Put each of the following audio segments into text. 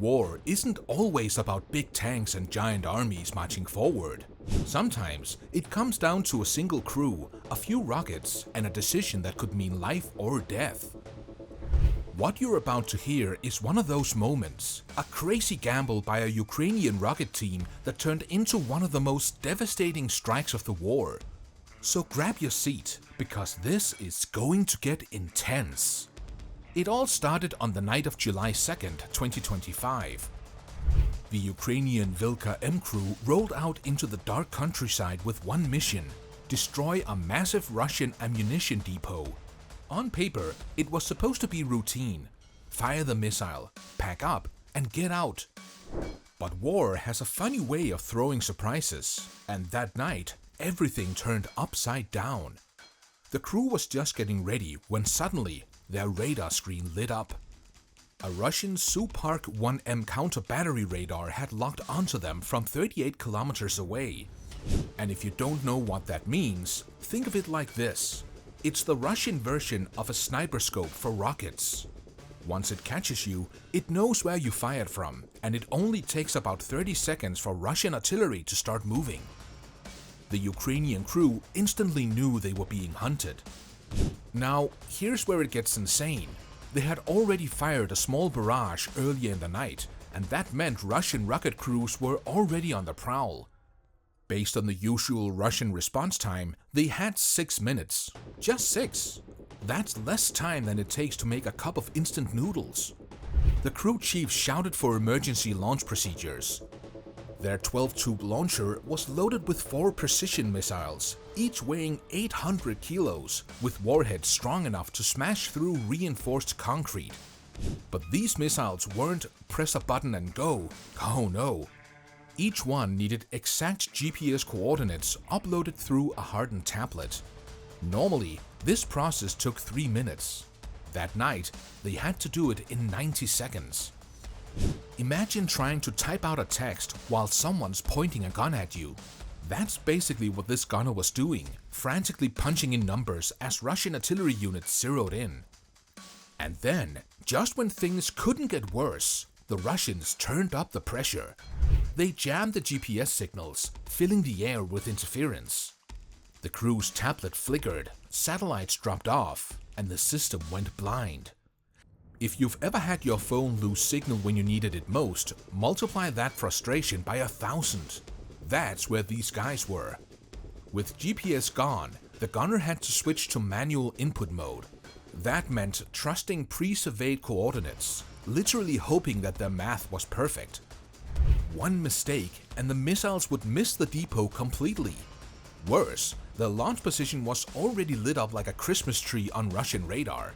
war isn't always about big tanks and giant armies marching forward. Sometimes it comes down to a single crew, a few rockets, and a decision that could mean life or death. What you're about to hear is one of those moments, a crazy gamble by a Ukrainian rocket team that turned into one of the most devastating strikes of the war. So grab your seat, because this is going to get intense. It all started on the night of July 2nd, 2025. The Ukrainian Vilka M crew rolled out into the dark countryside with one mission: destroy a massive Russian ammunition depot. On paper, it was supposed to be routine: fire the missile, pack up, and get out. But war has a funny way of throwing surprises, and that night, everything turned upside down. The crew was just getting ready when suddenly their radar screen lit up. A Russian Su-Park 1M counter-battery radar had locked onto them from 38 kilometers away. And if you don't know what that means, think of it like this. It's the Russian version of a sniper scope for rockets. Once it catches you, it knows where you fired from, and it only takes about 30 seconds for Russian artillery to start moving. The Ukrainian crew instantly knew they were being hunted. Now, here's where it gets insane. They had already fired a small barrage earlier in the night, and that meant Russian rocket crews were already on the prowl. Based on the usual Russian response time, they had 6 minutes. Just 6. That's less time than it takes to make a cup of instant noodles. The crew chief shouted for emergency launch procedures. Their 12-tube launcher was loaded with 4 precision missiles, each weighing 800 kilos, with warheads strong enough to smash through reinforced concrete. But these missiles weren't press a button and go. Oh no. Each one needed exact GPS coordinates uploaded through a hardened tablet. Normally, this process took 3 minutes. That night, they had to do it in 90 seconds. Imagine trying to type out a text while someone's pointing a gun at you. That's basically what this gunner was doing, frantically punching in numbers as Russian artillery units zeroed in. And then, just when things couldn't get worse, the Russians turned up the pressure. They jammed the GPS signals, filling the air with interference. The crew's tablet flickered, satellites dropped off, and the system went blind. If you've ever had your phone lose signal when you needed it most, multiply that frustration by 1,000. That's where these guys were. With GPS gone, the gunner had to switch to manual input mode. That meant trusting pre-surveyed coordinates, literally hoping that their math was perfect. One mistake and the missiles would miss the depot completely. Worse, the launch position was already lit up like a Christmas tree on Russian radar.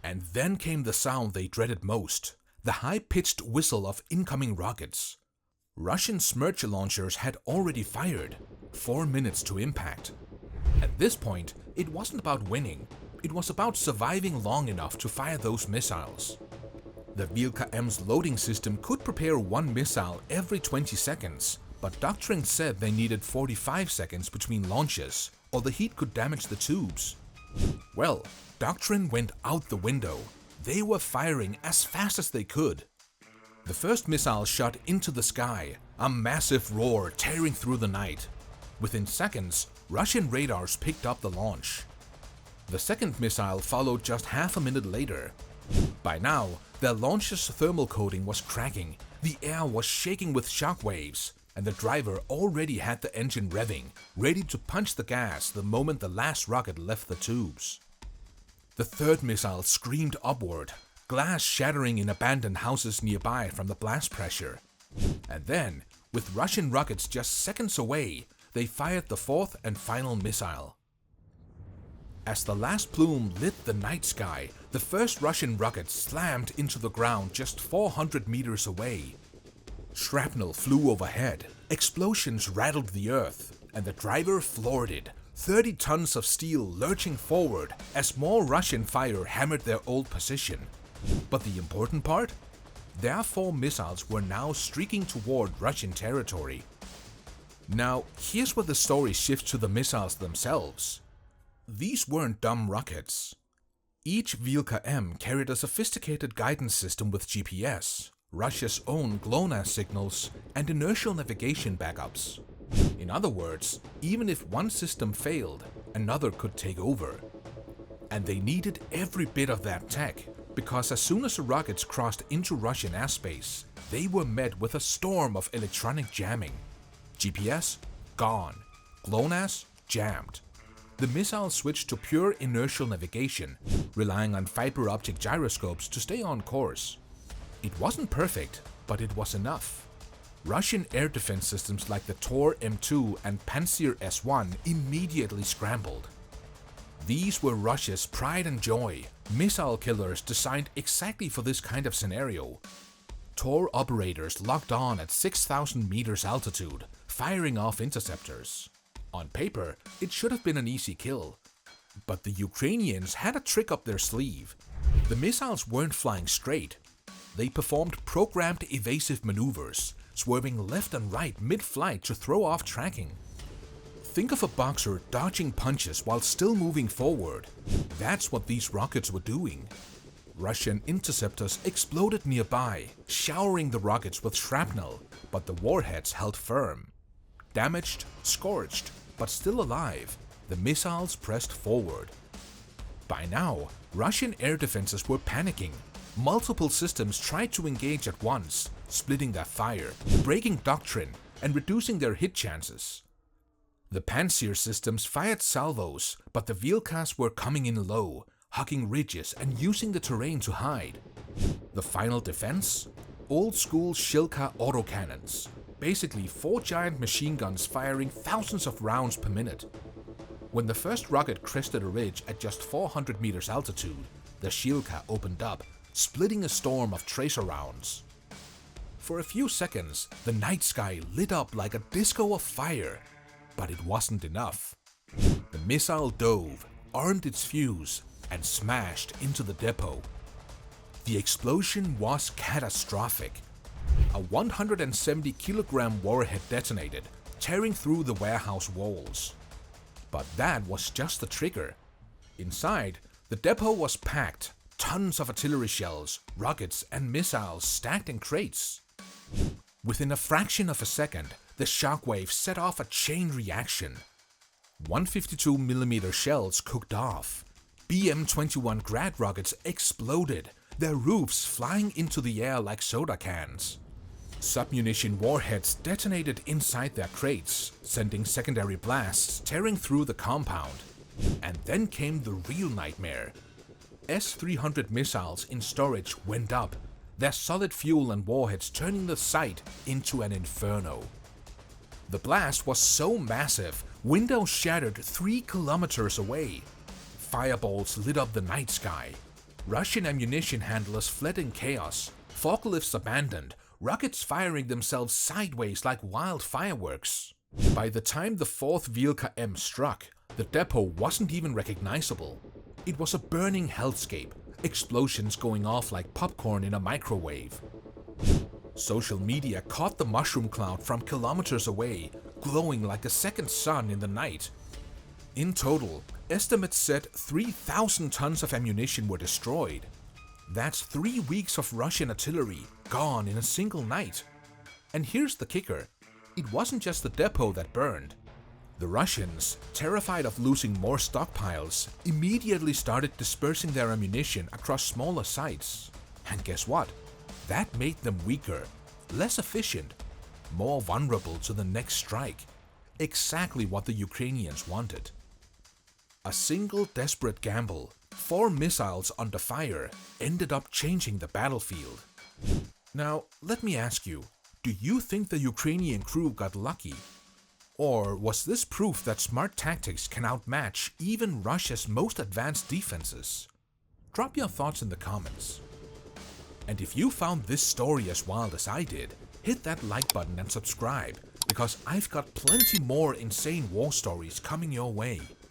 And then came the sound they dreaded most, the high-pitched whistle of incoming rockets. Russian Smerch launchers had already fired, 4 minutes to impact. At this point, it wasn't about winning, it was about surviving long enough to fire those missiles. The Vilka M's loading system could prepare 1 missile every 20 seconds, but doctrine said they needed 45 seconds between launches, or the heat could damage the tubes. Well, doctrine went out the window. They were firing as fast as they could. The first missile shot into the sky, a massive roar tearing through the night. Within seconds, Russian radars picked up the launch. The second missile followed just half a minute later. By now, their launcher's thermal coating was cracking, the air was shaking with shock waves, and the driver already had the engine revving, ready to punch the gas the moment the last rocket left the tubes. The third missile screamed upward, glass shattering in abandoned houses nearby from the blast pressure. And then, with Russian rockets just seconds away, they fired the fourth and final missile. As the last plume lit the night sky, the first Russian rocket slammed into the ground just 400 meters away. Shrapnel flew overhead, explosions rattled the earth, and the driver floored it, 30 tons of steel lurching forward as more Russian fire hammered their old position. But the important part? Their 4 missiles were now streaking toward Russian territory. Now, here's where the story shifts to the missiles themselves. These weren't dumb rockets. Each Vilka M carried a sophisticated guidance system with GPS, Russia's own GLONASS signals, and inertial navigation backups. In other words, even if one system failed, another could take over. And they needed every bit of that tech, because as soon as the rockets crossed into Russian airspace, they were met with a storm of electronic jamming. GPS? Gone. GLONASS? Jammed. The missile switched to pure inertial navigation, relying on fiber optic gyroscopes to stay on course. It wasn't perfect, but it was enough. Russian air defense systems like the Tor M2 and Pantsir S1 immediately scrambled. These were Russia's pride and joy, missile killers designed exactly for this kind of scenario. Tor operators locked on at 6,000 meters altitude, firing off interceptors. On paper, it should have been an easy kill. But the Ukrainians had a trick up their sleeve. The missiles weren't flying straight. They performed programmed evasive maneuvers, swerving left and right mid-flight to throw off tracking. Think of a boxer dodging punches while still moving forward. That's what these rockets were doing. Russian interceptors exploded nearby, showering the rockets with shrapnel, but the warheads held firm. Damaged, scorched, but still alive, the missiles pressed forward. By now, Russian air defenses were panicking. Multiple systems tried to engage at once, splitting their fire, breaking doctrine, and reducing their hit chances. The Pantsir systems fired salvos, but the Vilkas were coming in low, hugging ridges and using the terrain to hide. The final defense? Old-school Shilka autocannons. Basically 4 giant machine guns firing thousands of rounds per minute. When the first rocket crested a ridge at just 400 meters altitude, the Shilka opened up, splitting a storm of tracer rounds. For a few seconds, the night sky lit up like a disco of fire, but it wasn't enough. The missile dove, armed its fuse, and smashed into the depot. The explosion was catastrophic. A 170-kilogram warhead detonated, tearing through the warehouse walls. But that was just the trigger. Inside, the depot was packed, tons of artillery shells, rockets, and missiles stacked in crates. Within a fraction of a second, the shockwave set off a chain reaction. 152mm shells cooked off. BM-21 Grad rockets exploded, their roofs flying into the air like soda cans. Submunition warheads detonated inside their crates, sending secondary blasts tearing through the compound. And then came the real nightmare. S-300 missiles in storage went up, their solid fuel and warheads turning the site into an inferno. The blast was so massive, windows shattered 3 kilometers away. Fireballs lit up the night sky. Russian ammunition handlers fled in chaos, forklifts abandoned, rockets firing themselves sideways like wild fireworks. By the time the 4th Vilka M struck, the depot wasn't even recognizable. It was a burning hellscape, explosions going off like popcorn in a microwave. Social media caught the mushroom cloud from kilometers away, glowing like a second sun in the night. In total, estimates said 3,000 tons of ammunition were destroyed. That's 3 weeks of Russian artillery gone in a single night. And here's the kicker, it wasn't just the depot that burned. The Russians, terrified of losing more stockpiles, immediately started dispersing their ammunition across smaller sites. And guess what? That made them weaker, less efficient, more vulnerable to the next strike. Exactly what the Ukrainians wanted. A single desperate gamble, 4 missiles under fire, ended up changing the battlefield. Now, let me ask you, do you think the Ukrainian crew got lucky? Or was this proof that smart tactics can outmatch even Russia's most advanced defenses? Drop your thoughts in the comments. And if you found this story as wild as I did, hit that like button and subscribe, because I've got plenty more insane war stories coming your way.